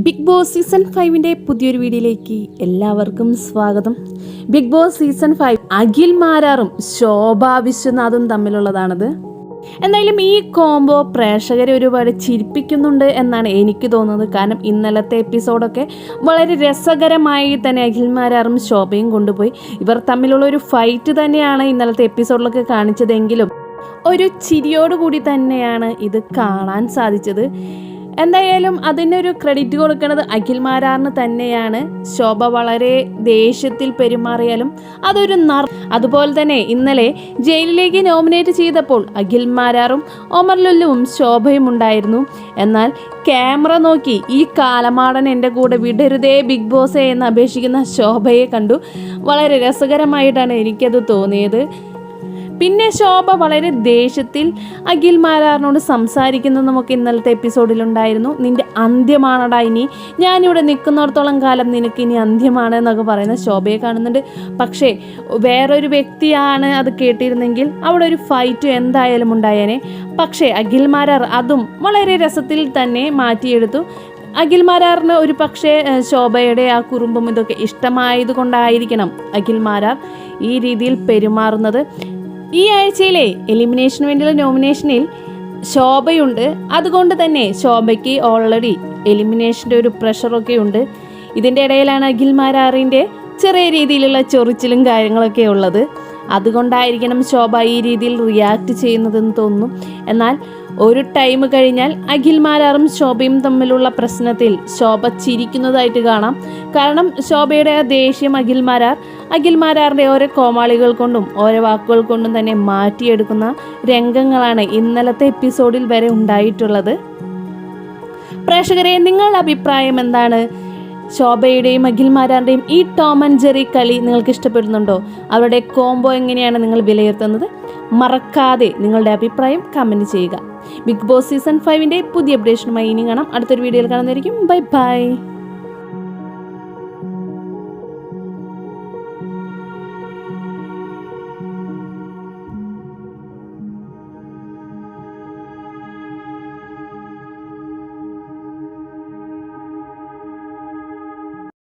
Big boss season 5ൻ്റെ പുതിയൊരു വീഡിയോയിലേക്ക് എല്ലാവർക്കും സ്വാഗതം. ബിഗ് ബോസ് സീസൺ 5 അഖിൽ മാരാറും ശോഭ വിശ്വനാഥും തമ്മിലുള്ളതാണത്. എന്തായാലും ഈ കോംബോ പ്രേക്ഷകരെ ഒരുപാട് ചിരിപ്പിക്കുന്നുണ്ട് എന്നാണ് എനിക്ക് തോന്നുന്നത്. കാരണം ഇന്നലത്തെ എപ്പിസോഡൊക്കെ വളരെ രസകരമായി തന്നെ അഖിൽ മാരാറും ശോഭയും കൊണ്ടുപോയി. ഇവർ തമ്മിലുള്ള ഒരു ഫൈറ്റ് തന്നെയാണ് ഇന്നലത്തെ എപ്പിസോഡിലൊക്കെ കാണിച്ചതെങ്കിലും ഒരു ചിരിയോടുകൂടി തന്നെയാണ് ഇത് കാണാൻ സാധിച്ചത്. എന്തായാലും അതിനൊരു ക്രെഡിറ്റ് കൊടുക്കുന്നത് അഖിൽ മാരാറിന് തന്നെയാണ്. ശോഭ വളരെ ദേഷ്യത്തിൽ പെരുമാറിയാലും അതൊരു അതുപോലെ തന്നെ ഇന്നലെ ജയിലിലേക്ക് നോമിനേറ്റ് ചെയ്തപ്പോൾ അഖിൽ മാരാറും ഒമർ ലുല്ലുവും ശോഭയും ഉണ്ടായിരുന്നു. എന്നാൽ ക്യാമറ നോക്കി ഈ കാലമാടൻ എൻ്റെ കൂടെ വിടരുതേ ബിഗ് ബോസേ എന്ന് അപേക്ഷിക്കുന്ന ശോഭയെ കണ്ടു. വളരെ രസകരമായിട്ടാണ് എനിക്കത് തോന്നിയത്. പിന്നെ ശോഭ വളരെ ദേഷ്യത്തിൽ അഖിൽ മാരാറിനോട് സംസാരിക്കുന്നത് നമുക്ക് ഇന്നലത്തെ എപ്പിസോഡിലുണ്ടായിരുന്നു. നിന്റെ അന്ത്യമാണടാ ഇനി, ഞാനിവിടെ നിൽക്കുന്നിടത്തോളം കാലം നിനക്ക് ഇനി അന്ത്യമാണ് എന്നൊക്കെ പറയുന്ന ശോഭയെ കാണുന്നുണ്ട്. പക്ഷേ വേറൊരു വ്യക്തിയാണ് അത് കേട്ടിരുന്നെങ്കിൽ അവിടെ ഒരു ഫൈറ്റ് എന്തായാലും ഉണ്ടായേനെ. പക്ഷേ അഖിൽ മാരാർ അതും വളരെ രസത്തിൽ തന്നെ മാറ്റിയെടുത്തു. അഖിൽ മാരാറിന് ഒരു പക്ഷേ ശോഭയുടെ ആ കുറുമ്പും ഇതൊക്കെ ഇഷ്ടമായത് കൊണ്ടായിരിക്കണം അഖിൽ മാരാർ ഈ രീതിയിൽ പെരുമാറുന്നത്. ഈ ആഴ്ചയിലെ എലിമിനേഷന് വേണ്ടിയുള്ള നോമിനേഷനിൽ ശോഭയുണ്ട്. അതുകൊണ്ട് തന്നെ ശോഭയ്ക്ക് ഓൾറെഡി എലിമിനേഷൻ്റെ ഒരു പ്രഷറൊക്കെ ഉണ്ട്. ഇതിൻ്റെ ഇടയിലാണ് അഖിൽ മാരാറിൻ്റെ ചെറിയ രീതിയിലുള്ള ചൊറിച്ചിലും കാര്യങ്ങളൊക്കെ ഉള്ളത്. അതുകൊണ്ടായിരിക്കണം ശോഭ ഈ രീതിയിൽ റിയാക്ട് ചെയ്യുന്നതെന്ന് തോന്നുന്നു. എന്നാൽ ഒരു ടൈം കഴിഞ്ഞാൽ അഖിൽ മാരാറും ശോഭയും തമ്മിലുള്ള പ്രശ്നത്തിൽ ശോഭ ചിരിക്കുന്നതായിട്ട് കാണാം. കാരണം ശോഭയുടെ ആ ദേഷ്യം അഖിൽ മാരാറിൻ്റെ ഓരോ കോമാളികൾ കൊണ്ടും ഓരോ വാക്കുകൾ കൊണ്ടും തന്നെ മാറ്റിയെടുക്കുന്ന രംഗങ്ങളാണ് ഇന്നലത്തെ എപ്പിസോഡിൽ വരെ ഉണ്ടായിട്ടുള്ളത്. പ്രേക്ഷകരെ, നിങ്ങളുടെ അഭിപ്രായം എന്താണ്? ശോഭയുടെയും അഖിൽ മാരാറിൻ്റെയും ഈ ടോം ആൻഡ് ജെറി കളി നിങ്ങൾക്ക് ഇഷ്ടപ്പെടുന്നുണ്ടോ? അവരുടെ കോംബോ എങ്ങനെയാണ് നിങ്ങൾ വിലയിരുത്തുന്നത്? മറക്കാതെ നിങ്ങളുടെ അഭിപ്രായം കമൻറ്റ് ചെയ്യുക. ബിഗ് ബോസ് സീസൺ 5ൻ്റെ പുതിയ അപ്ഡേഷനുമായി ഇനി കാണാം. അടുത്തൊരു വീഡിയോയിൽ കാണുന്നതായിരിക്കും. Bye bye.